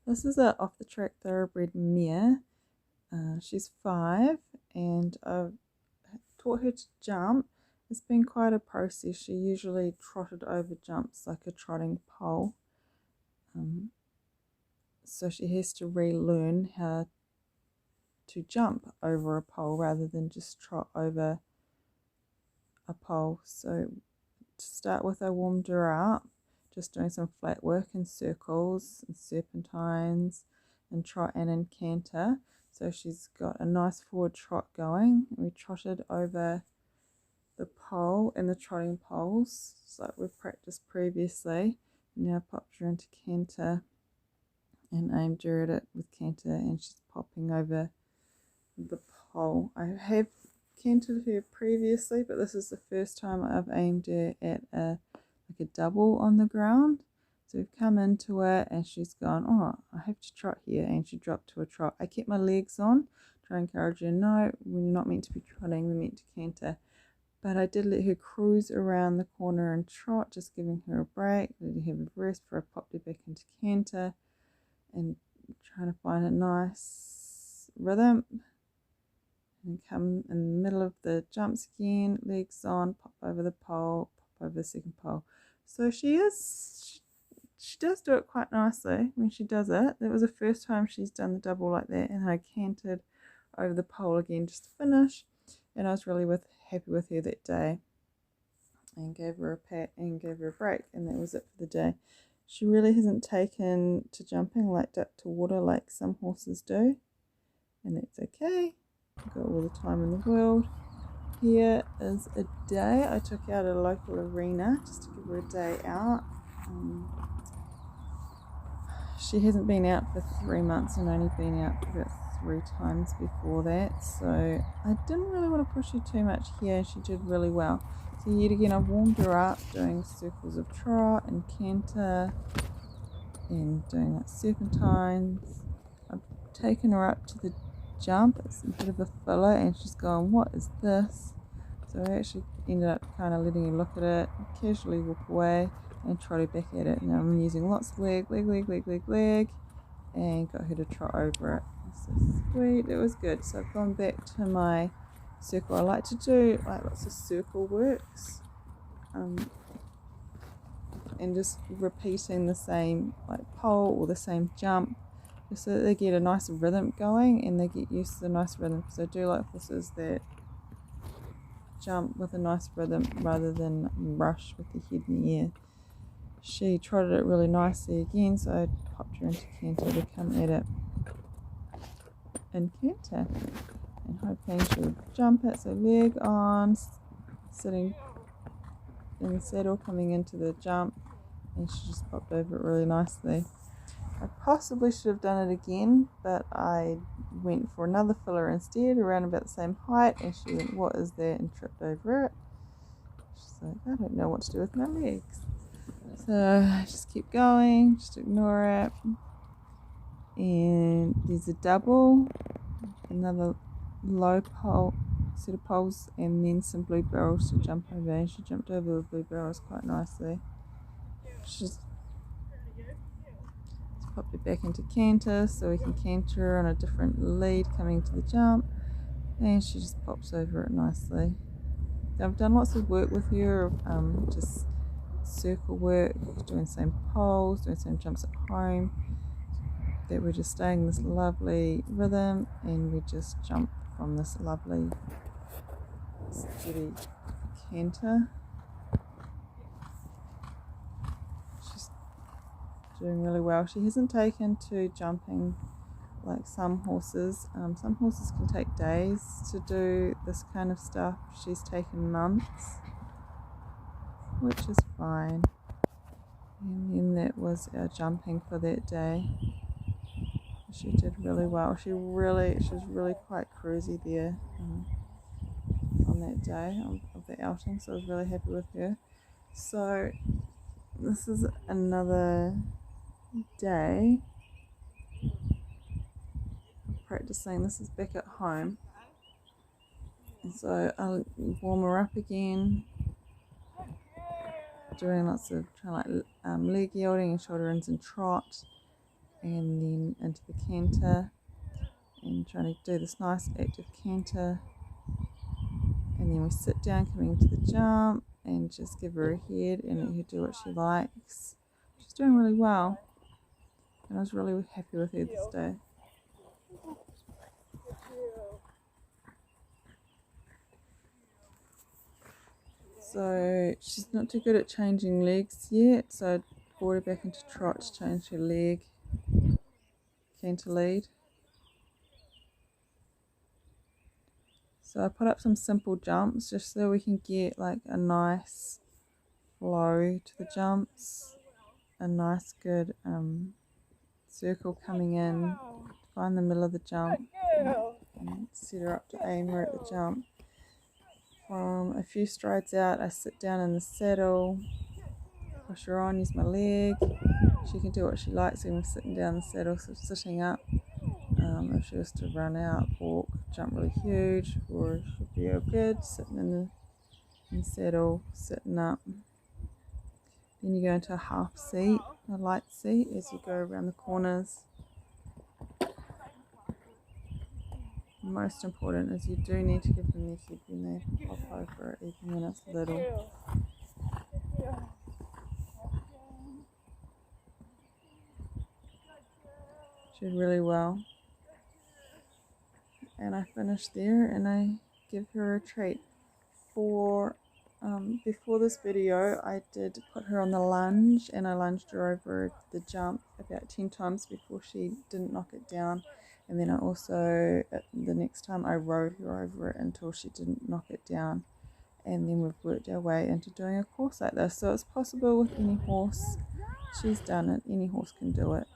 This is a off the track thoroughbred mare. She's 5, and I've taught her to jump. It's been quite a process. She usually trotted over jumps like a trotting pole. So she has to relearn how to jump over a pole rather than just trot over a pole. So to start with, I warmed her up, just doing some flat work in circles and serpentines and trot and canter. So she's got a nice forward trot going. We trotted over the pole and the trotting poles, so like we've practiced previously. Now popped her into canter and aimed her at it with canter, and she's popping over the pole. I have cantered her previously, but this is the first time I've aimed her at a double on the ground. So we've come into it and she's gone, oh, I have to trot here, and she dropped to a trot. I kept my legs on, try and encourage her, no, we're not meant to be trotting, we're meant to canter. But I did let her cruise around the corner and trot, just giving her a break, let her have a rest before I popped her back into canter, and trying to find a nice rhythm. And come in the middle of the jumps again, legs on, pop over the pole, pop over the second pole. So she does do it quite nicely when she does it. That was the first time she's done the double like that, and I cantered over the pole again just to finish. And I was really happy with her that day, and gave her a pat and gave her a break, and that was it for the day. She really hasn't taken to jumping like duck to water like some horses do, and that's okay. I've got all the time in the world. Here is a day I took out at a local arena just to give her a day out. She hasn't been out for 3 months and only been out about 3 times before that, so I didn't really want to push her too much here. She did really well. So yet again, I've warmed her up doing circles of trot and canter and doing like serpentines. I've taken her up to the jump. It's a bit of a filler, and she's gone, what is this? So I actually ended up kind of letting her look at it, casually walk away and trot her back at it. Now I'm using lots of leg, and got her to trot over it. So sweet, it was good. So I've gone back to my circle. I like to do like lots of circle works, and just repeating the same like pole or the same jump, just so that they get a nice rhythm going and they get used to the nice rhythm. Because I do like horses that jump with a nice rhythm rather than rush with the head in the air. She trotted it really nicely again, so I popped her into canter to come at it in canter, and hoping she'll jump it. So leg on, sitting in the saddle, coming into the jump, and she just popped over it really nicely. I possibly should have done it again, but I went for another filler instead, around about the same height, and she went, what is that, and tripped over it. She's like, I don't know what to do with my legs. So I just keep going, just ignore it. And there's a double, another low pole, set of poles, and then some blue barrels to jump over. And she jumped over the blue barrels quite nicely. She's popped it back into canter, so we can canter on a different lead coming to the jump, and she just pops over it nicely. I've done lots of work with her, just circle work, doing the same poles, doing the same jumps at home, that we're just staying in this lovely rhythm, and we just jump from this lovely steady canter. She's doing really well. She hasn't taken to jumping like some horses. Some horses can take days to do this kind of stuff. She's taken months, which is fine. And then that was our jumping for that day. She did really well. She was really quite cruisy there on that day of the outing, so I was really happy with her. So this is another day practicing. This is back at home, and so I'll warm her up again, doing lots of leg yielding and shoulder ins and trot, and then into the canter, and trying to do this nice active canter. And then we sit down coming into the jump and just give her a head and let her do what she likes. She's doing really well, and I was really happy with her this day. So she's not too good at changing legs yet, so I brought her back into trot to change her leg, canter lead. So I put up some simple jumps just so we can get like a nice flow to the jumps, a nice good circle coming in, find the middle of the jump and set her up to aim her at the jump. From a few strides out, I sit down in the saddle, push her on, use my leg. She can do what she likes when we're sitting down in the saddle, so sitting up. If she was to run out, walk, jump really huge, or she'll be all good, sitting in the saddle, sitting up. Then you go into a half seat, a light seat, as you go around the corners. Most important is you do need to give them their head when they pop over, even when it's little. She did really well. And I finish there and I give her a treat. Before this video, I did put her on the lunge, and I lunged her over the jump about 10 times before she didn't knock it down. And then I also, the next time, I rode her over it until she didn't knock it down. And then we've worked our way into doing a course like this. So it's possible with any horse. She's done it. Any horse can do it.